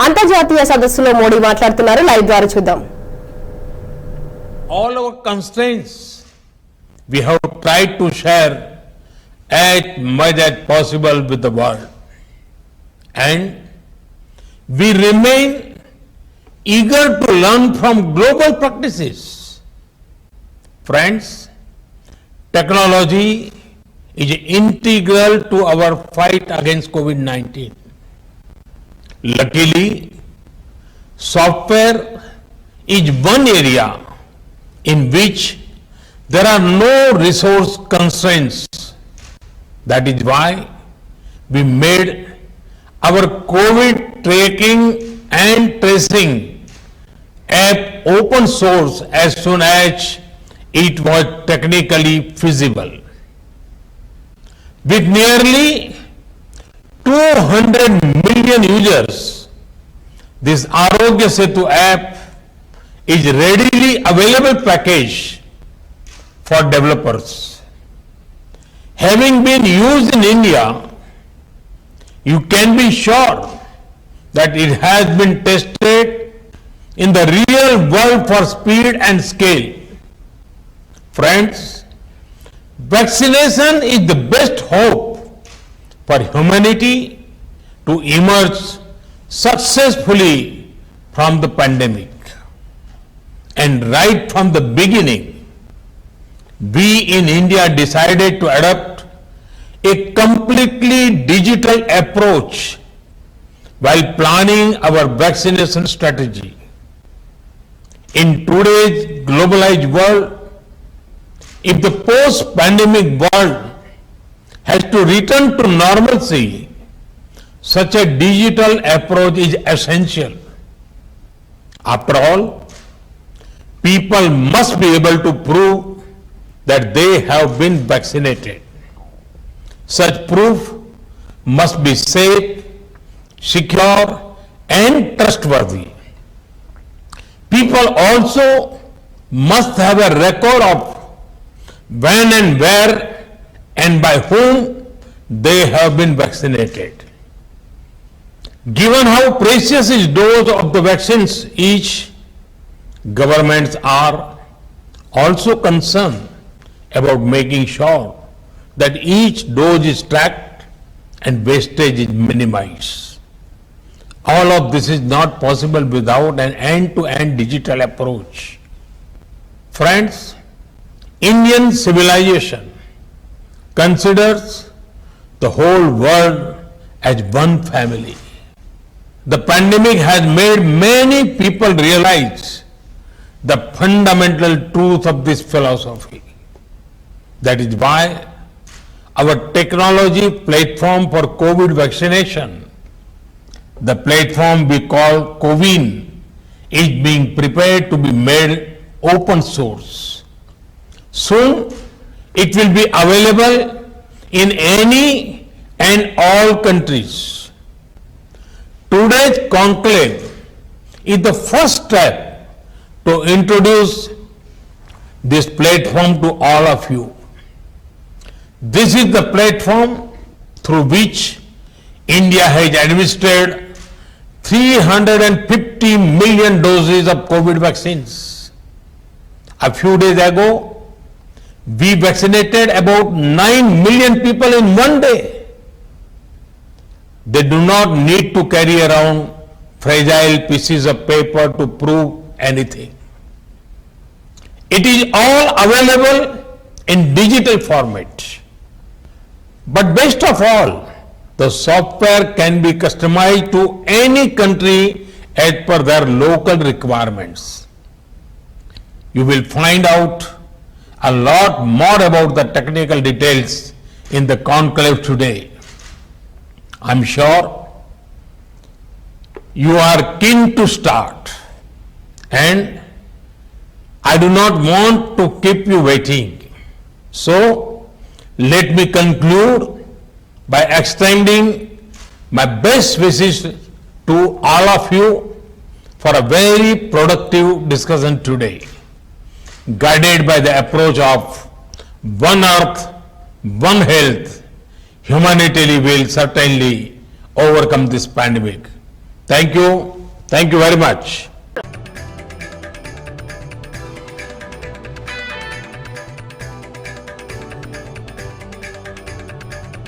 అంతర్జాతీయ సదస్సులో మోడీ మాట్లాడుతున్నారు. లైవ్ ద్వారా చూద్దాం. All our constraints we have tried to share as much as possible with the world, and we remain eager to learn from global practices. Friends, technology is integral to our fight against COVID-19. Luckily, software is one area in which there are no resource constraints. That is why we made our COVID tracking and tracing app open source as soon as it was technically feasible. With nearly 200 million users, this Arogya Setu app is readily available package for developers. Having been used in India, you can be sure that it has been tested in the real world for speed and scale. Friends, vaccination is the best hope for humanity to emerge successfully from the pandemic. And right from the beginning, we in India decided to adopt a completely digital approach while planning our vaccination strategy. In today's globalized world, if the post-pandemic world has to return to normalcy, such a digital approach is essential. After all, people must be able to prove that they have been vaccinated. Such proof must be safe, secure, and trustworthy. People also must have a record of when and where and by whom they have been vaccinated. Given how precious is dose of the vaccines each, governments are also concerned about making sure that each dose is tracked and wastage is minimized. All of this is not possible without an end-to-end digital approach. Friends, Indian civilization considers the whole world as one family. The pandemic has made many people realize the fundamental truth of this philosophy. That is why our technology platform for COVID vaccination, the platform we call COVIN, is being prepared to be made open source. Soon, it will be available in any and all countries. Today's conclave is the first step to introduce this platform to all of you. This is the platform through which India has administered 350 million doses of COVID vaccines. A few days ago, we vaccinated about 9 million people in one day. They do not need to carry around fragile pieces of paper to prove anything. It is all available in digital format. But best of all, the software can be customized to any country as per their local requirements. You will find out a lot more about the technical details in the conclave today. I'm sure you are keen to start, and I do not want to keep you waiting. So, let me conclude by extending my best wishes to all of you for a very productive discussion today, guided by the approach of one earth, one health. Humanity will certainly overcome this pandemic. Thank you very much.